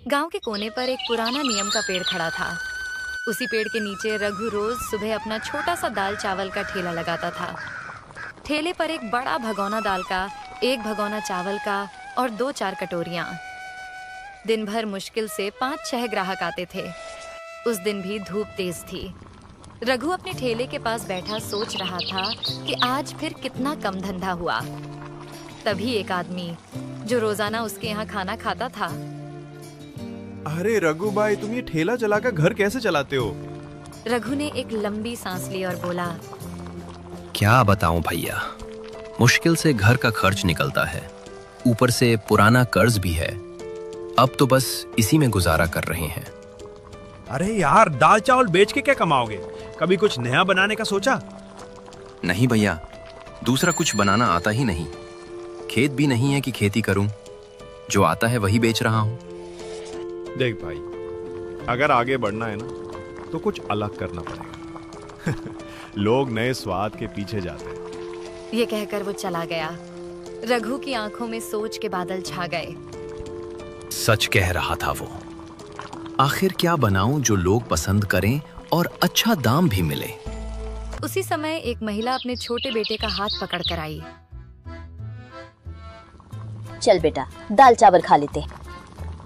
गांव के कोने पर एक पुराना नीम का पेड़ खड़ा था। उसी पेड़ के नीचे रघु रोज सुबह अपना छोटा सा दाल चावल का ठेला लगाता था। ठेले पर एक बड़ा भगोना दाल का, एक भगोना चावल का और 2-4 कटोरियां। दिन भर मुश्किल से 5-6 ग्राहक आते थे। उस दिन भी धूप तेज थी। रघु अपने ठेले के पास बैठा सोच रहा था कि आज फिर कितना कम धंधा हुआ। तभी एक आदमी जो रोजाना उसके यहाँ खाना खाता था। अरे रघु भाई, तुम ये ठेला चलाकर घर कैसे चलाते हो? रघु ने एक लंबी सांस ली और बोला, क्या बताऊं भैया, मुश्किल से घर का खर्च निकलता है, ऊपर से पुराना कर्ज भी है। अब तो बस इसी में गुजारा कर रहे हैं। अरे यार, दाल चावल बेच के क्या कमाओगे? कभी कुछ नया बनाने का सोचा? नहीं भैया, दूसरा कुछ बनाना आता ही नहीं। खेत भी नहीं है कि खेती करूं, जो आता है वही बेच रहा हूं। देख भाई, अगर आगे बढ़ना है ना तो कुछ अलग करना पड़ेगा। लोग नए स्वाद के पीछे जाते हैं। ये कहकर वो चला गया। रघु की आंखों में सोच के बादल छा गए। सच कह रहा था वो। आखिर क्या बनाऊं जो लोग पसंद करें और अच्छा दाम भी मिले। उसी समय एक महिला अपने छोटे बेटे का हाथ पकड़ कर आई। चल बेटा, दाल चावल खा लेते।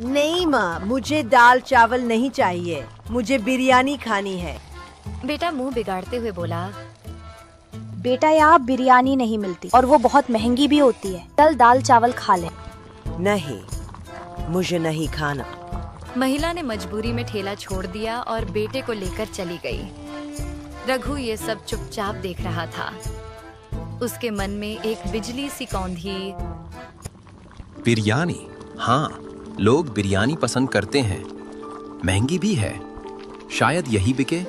नहीं माँ, मुझे दाल चावल नहीं चाहिए, मुझे बिरयानी खानी है। बेटा मुंह बिगाड़ते हुए बोला, बेटा यहाँ बिरयानी नहीं मिलती और वो बहुत महंगी भी होती है। चल दाल चावल खा ले। नहीं, मुझे नहीं खाना। महिला ने मजबूरी में ठेला छोड़ दिया और बेटे को लेकर चली गई। रघु ये सब चुपचाप देख रहा था। उसके मन में एक बिजली सी कौंधी। बिरयानी, हाँ, लोग बिरयानी पसंद करते हैं, महंगी भी है, शायद यही बिके।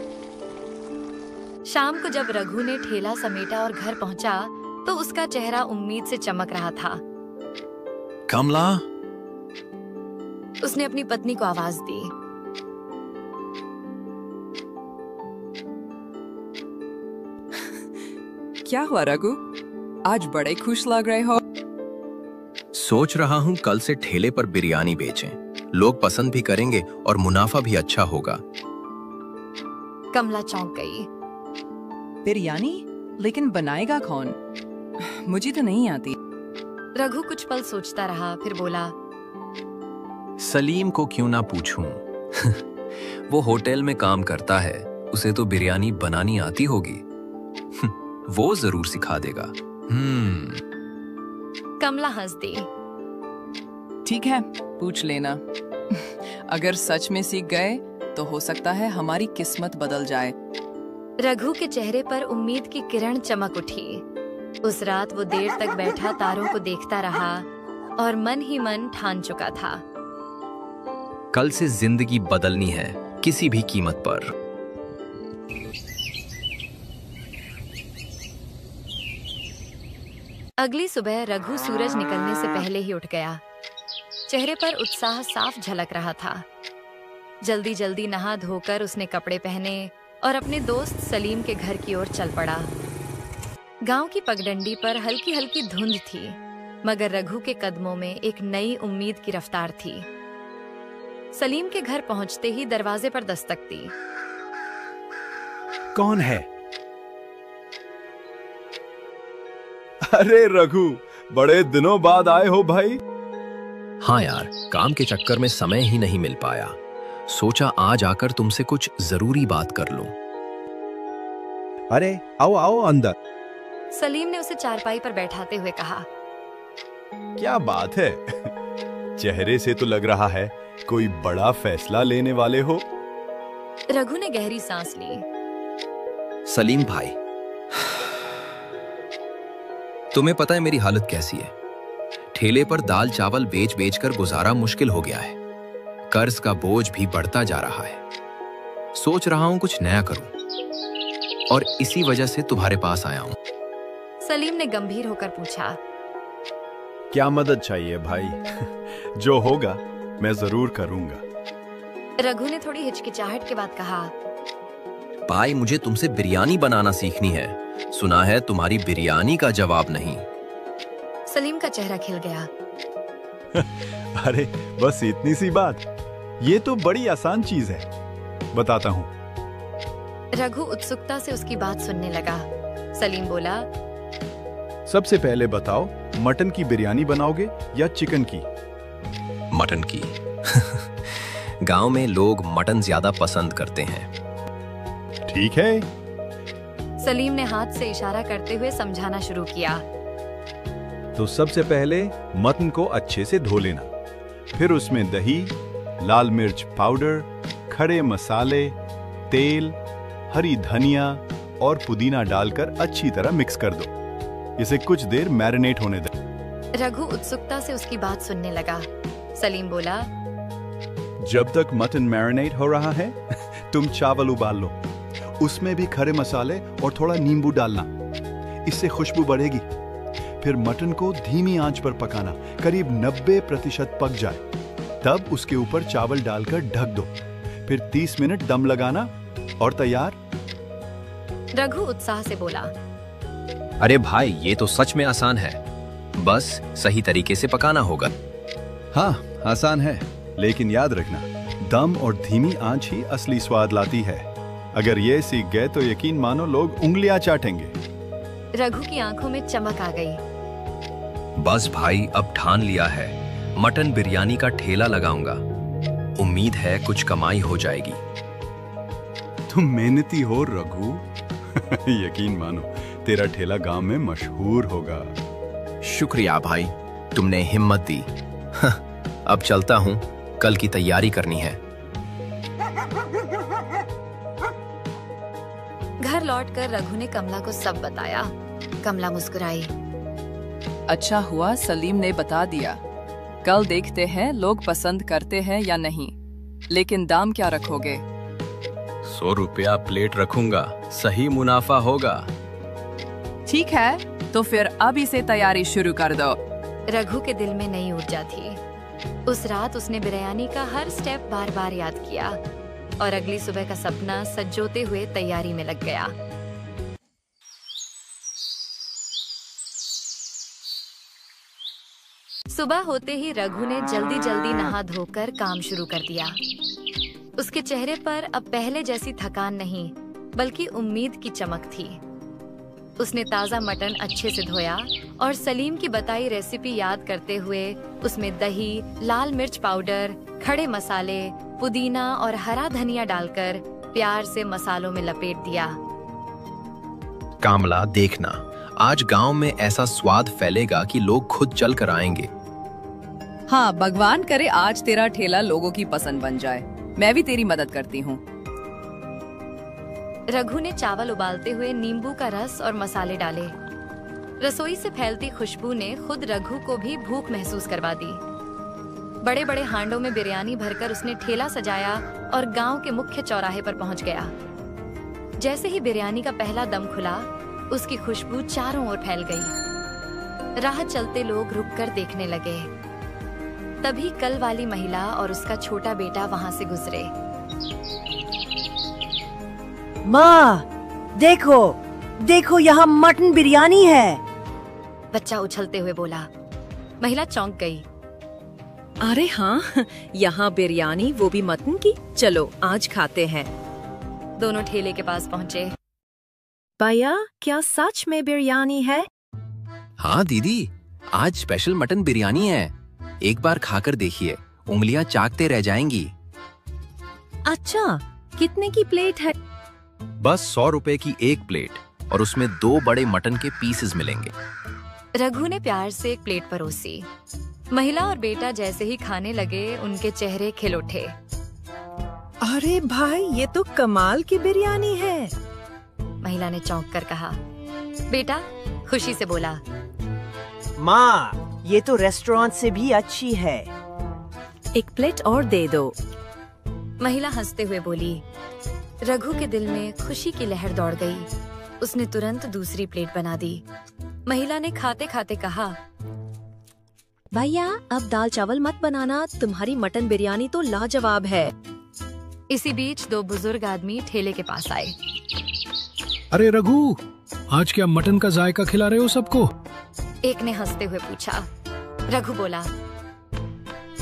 शाम को जब रघु ने ठेला समेटा और घर पहुंचा तो उसका चेहरा उम्मीद से चमक रहा था। कमला, उसने अपनी पत्नी को आवाज दी। क्या हुआ रघु, आज बड़े खुश लग रहे हो? सोच रहा हूँ कल से ठेले पर बिरयानी बेचें, लोग पसंद भी करेंगे और मुनाफा भी अच्छा होगा। कमला चौंक गई। बिरयानी? लेकिन बनाएगा कौन? मुझे तो नहीं आती। रघु कुछ पल सोचता रहा, फिर बोला, सलीम को क्यों ना पूछूं? वो होटल में काम करता है, उसे तो बिरयानी बनानी आती होगी। वो जरूर सिखा देगा। कमला हंस दी। ठीक है, पूछ लेना। अगर सच में सीख गए तो हो सकता है हमारी किस्मत बदल जाए। रघु के चेहरे पर उम्मीद की किरण चमक उठी। उस रात वो देर तक बैठा तारों को देखता रहा और मन ही मन ठान चुका था, कल से जिंदगी बदलनी है, किसी भी कीमत पर। अगली सुबह रघु सूरज निकलने से पहले ही उठ गया। चेहरे पर उत्साह साफ झलक रहा था। जल्दी जल्दी नहा धोकर उसने कपड़े पहने और अपने दोस्त सलीम के घर की ओर चल पड़ा। गांव की पगडंडी पर हल्की हल्की धुंध थी, मगर रघु के कदमों में एक नई उम्मीद की रफ्तार थी। सलीम के घर पहुंचते ही दरवाजे पर दस्तक दी। कौन है? अरे रघु, बड़े दिनों बाद आए हो भाई। हाँ यार, काम के चक्कर में समय ही नहीं मिल पाया। सोचा आज आकर तुमसे कुछ जरूरी बात कर लूं। अरे आओ आओ अंदर। सलीम ने उसे चारपाई पर बैठाते हुए कहा, क्या बात है? चेहरे से तो लग रहा है कोई बड़ा फैसला लेने वाले हो। रघु ने गहरी सांस ली। सलीम भाई, तुम्हें पता है मेरी हालत कैसी है? ठेले पर दाल चावल बेच बेच कर गुजारा मुश्किल हो गया है। कर्ज का बोझ भी बढ़ता जा रहा है। सोच रहा हूं कुछ नया करूं और इसी वजह से तुम्हारे पास आया हूं। सलीम ने गंभीर होकर पूछा, क्या मदद चाहिए भाई? जो होगा मैं जरूर करूंगा। रघु ने थोड़ी हिचकिचाहट के बाद कहा, भाई मुझे तुमसे बिरयानी बनाना सीखनी है। सुना है तुम्हारी बिरयानी का जवाब नहीं। सलीम का चेहरा खिल गया। अरे बस इतनी सी बात, ये तो बड़ी आसान चीज है, बताता हूँ। रघु उत्सुकता से उसकी बात सुनने लगा। सलीम बोला, सबसे पहले बताओ, मटन की बिरयानी बनाओगे या चिकन की? मटन की। गांव में लोग मटन ज्यादा पसंद करते हैं। ठीक है। सलीम ने हाथ से इशारा करते हुए समझाना शुरू किया। तो सबसे पहले मटन को अच्छे से धो लेना, फिर उसमें दही, लाल मिर्च पाउडर, खड़े मसाले, तेल, हरी धनिया और पुदीना डालकर अच्छी तरह मिक्स कर दो। इसे कुछ देर मैरिनेट होने दे। रघु उत्सुकता से उसकी बात सुनने लगा। सलीम बोला, जब तक मटन मैरिनेट हो रहा है, तुम चावल उबाल लो। उसमें भी खड़े मसाले और थोड़ा नींबू डालना, इससे खुशबू बढ़ेगी। फिर मटन को धीमी आंच पर पकाना, करीब 90% पक जाए, तब उसके ऊपर चावल डालकर ढक दो। फिर 30 मिनट दम लगाना और तैयार। रघु उत्साह से बोला, अरे भाई, ये तो सच में आसान है, बस सही तरीके से पकाना होगा। हाँ, आसान है, लेकिन याद रखना, दम और धीमी आंच ही असली स्वाद लाती है। अगर ये सीख गए तो यकीन मानो लोग उंगलियां चाटेंगे। रघु की आंखों में चमक आ गई। बस भाई, अब ठान लिया है, मटन बिरयानी का ठेला लगाऊंगा। उम्मीद है कुछ कमाई हो जाएगी। तुम मेहनती हो रघु। यकीन मानो, तेरा ठेला गांव में मशहूर होगा। शुक्रिया भाई, तुमने हिम्मत दी। अब चलता हूँ, कल की तैयारी करनी है। घर लौटकर रघु ने कमला को सब बताया। कमला मुस्कुराई। अच्छा हुआ सलीम ने बता दिया। कल देखते हैं लोग पसंद करते हैं या नहीं। लेकिन दाम क्या रखोगे? 100 रुपया प्लेट रखूंगा, सही मुनाफा होगा। ठीक है, तो फिर अब इसे तैयारी शुरू कर दो। रघु के दिल में नई ऊर्जा थी। उस रात उसने बिरयानी का हर स्टेप बार बार याद किया और अगली सुबह का सपना सजोते हुए तैयारी में लग गया। सुबह होते ही रघु ने जल्दी जल्दी नहा धोकर काम शुरू कर दिया। उसके चेहरे पर अब पहले जैसी थकान नहीं, बल्कि उम्मीद की चमक थी। उसने ताज़ा मटन अच्छे से धोया और सलीम की बताई रेसिपी याद करते हुए उसमें दही, लाल मिर्च पाउडर, खड़े मसाले, पुदीना और हरा धनिया डालकर प्यार से मसालों में लपेट दिया। कामला, देखना, आज गांव में ऐसा स्वाद फैलेगा कि लोग खुद चल कर आएंगे। हाँ, भगवान करे आज तेरा ठेला लोगों की पसंद बन जाए। मैं भी तेरी मदद करती हूँ। रघु ने चावल उबालते हुए नींबू का रस और मसाले डाले। रसोई से फैलती खुशबू ने खुद रघु को भी भूख महसूस करवा दी। बड़े बड़े हांडों में बिरयानी भरकर उसने ठेला सजाया और गांव के मुख्य चौराहे पर पहुंच गया। जैसे ही बिरयानी का पहला दम खुला, उसकी खुशबू चारों ओर फैल गई। राह चलते लोग रुककर देखने लगे। तभी कल वाली महिला और उसका छोटा बेटा वहां से गुजरे। माँ, देखो देखो, यहाँ मटन बिरयानी है। बच्चा उछलते हुए बोला। महिला चौंक गई। अरे हाँ, यहाँ बिरयानी, वो भी मटन की। चलो आज खाते हैं। दोनों ठेले के पास पहुँचे। भैया, क्या सच में बिरयानी है? हाँ दीदी, आज स्पेशल मटन बिरयानी है। एक बार खाकर देखिए, उंगलियां चाटते रह जाएंगी। अच्छा, कितने की प्लेट है? बस 100 रुपए की एक प्लेट और उसमें 2 बड़े मटन के पीसेस मिलेंगे। रघु ने प्यार से एक प्लेट परोसी। महिला और बेटा जैसे ही खाने लगे, उनके चेहरे खिल उठे। अरे भाई, ये तो कमाल की बिरयानी है। महिला ने चौंक कर कहा। बेटा खुशी से बोला, माँ, ये तो रेस्टोरेंट से भी अच्छी है। एक प्लेट और दे दो। महिला हंसते हुए बोली। रघु के दिल में खुशी की लहर दौड़ गई। उसने तुरंत दूसरी प्लेट बना दी। महिला ने खाते खाते कहा, भैया, अब दाल चावल मत बनाना, तुम्हारी मटन बिरयानी तो लाजवाब है। इसी बीच 2 बुजुर्ग आदमी ठेले के पास आए। अरे रघु, आज क्या मटन का जायका खिला रहे हो सबको? एक ने हंसते हुए पूछा। रघु बोला,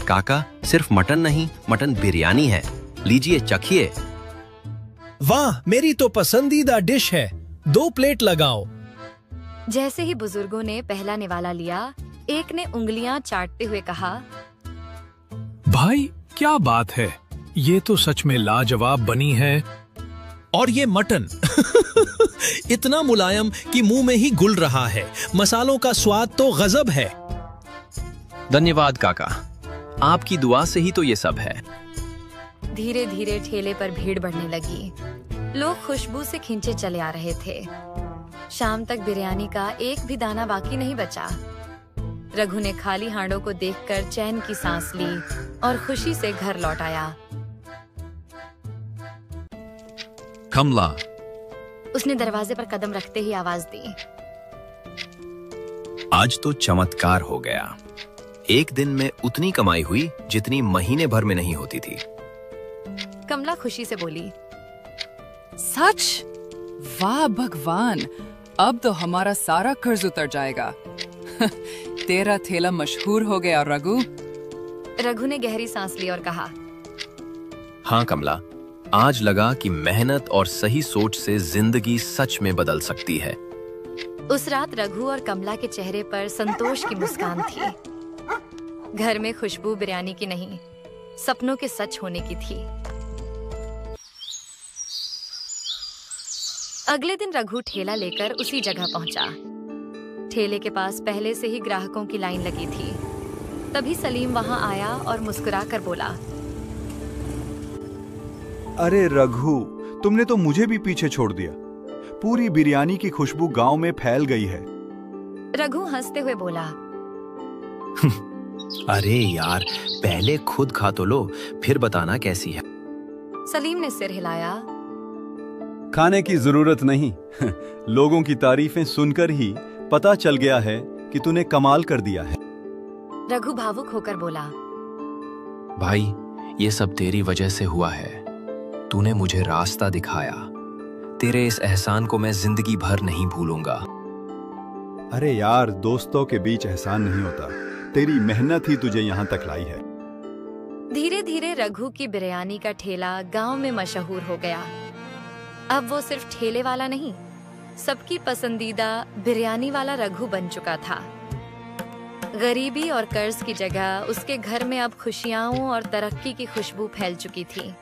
काका, सिर्फ मटन नहीं, मटन बिरयानी है। लीजिए, चखिए। वाह, मेरी तो पसंदीदा डिश है। 2 प्लेट लगाओ। जैसे ही बुजुर्गों ने पहला निवाला लिया, एक ने उंगलियां चाटते हुए कहा, भाई क्या बात है, ये तो सच में लाजवाब बनी है। और ये मटन इतना मुलायम कि मुंह में ही घुल रहा है। मसालों का स्वाद तो गजब है। धन्यवाद काका, आपकी दुआ से ही तो ये सब है। धीरे धीरे ठेले पर भीड़ बढ़ने लगी। लोग खुशबू से खींचे चले आ रहे थे। शाम तक बिरयानी का एक भी दाना बाकी नहीं बचा। रघु ने खाली हांडों को देखकर चैन की सांस ली और खुशी से घर लौट आया। कमला, उसने दरवाजे पर कदम रखते ही आवाज दी, आज तो चमत्कार हो गया। एक दिन में उतनी कमाई हुई जितनी महीने भर में नहीं होती थी। कमला खुशी से बोली, सच? वाह भगवान, अब तो हमारा सारा कर्ज उतर जाएगा। तेरा ठेला मशहूर हो गया रघु। रघु ने गहरी सांस ली और कहा, हाँ कमला, आज लगा कि मेहनत और सही सोच से जिंदगी सच में बदल सकती है। उस रात रघु और कमला के चेहरे पर संतोष की मुस्कान थी। घर में खुशबू बिरयानी की नहीं, सपनों के सच होने की थी। अगले दिन रघु ठेला लेकर उसी जगह पहुंचा। ठेले के पास पहले से ही ग्राहकों की लाइन लगी थी। तभी सलीम वहां आया और मुस्कुराकर बोला, अरे रघु, तुमने तो मुझे भी पीछे छोड़ दिया। पूरी बिरयानी की खुशबू गांव में फैल गई है। रघु हंसते हुए बोला, अरे यार, पहले खुद खा तो लो, फिर बताना कैसी है। सलीम ने सिर हिलाया। खाने की जरूरत नहीं। लोगों की तारीफें सुनकर ही पता चल गया है कि तूने कमाल कर दिया है। रघु भावुक होकर बोला, भाई, ये सब तेरी वजह से हुआ है। तूने मुझे रास्ता दिखाया। तेरे इस एहसान को मैं जिंदगी भर नहीं भूलूंगा। अरे यार, दोस्तों के बीच एहसान नहीं होता। तेरी मेहनत ही तुझे यहाँ तक लाई है। धीरे धीरे रघु की बिरयानी का ठेला गांव में मशहूर हो गया। अब वो सिर्फ ठेले वाला नहीं, सबकी पसंदीदा बिरयानी वाला रघु बन चुका था। गरीबी और कर्ज की जगह उसके घर में अब खुशियां और तरक्की की खुशबू फैल चुकी थी।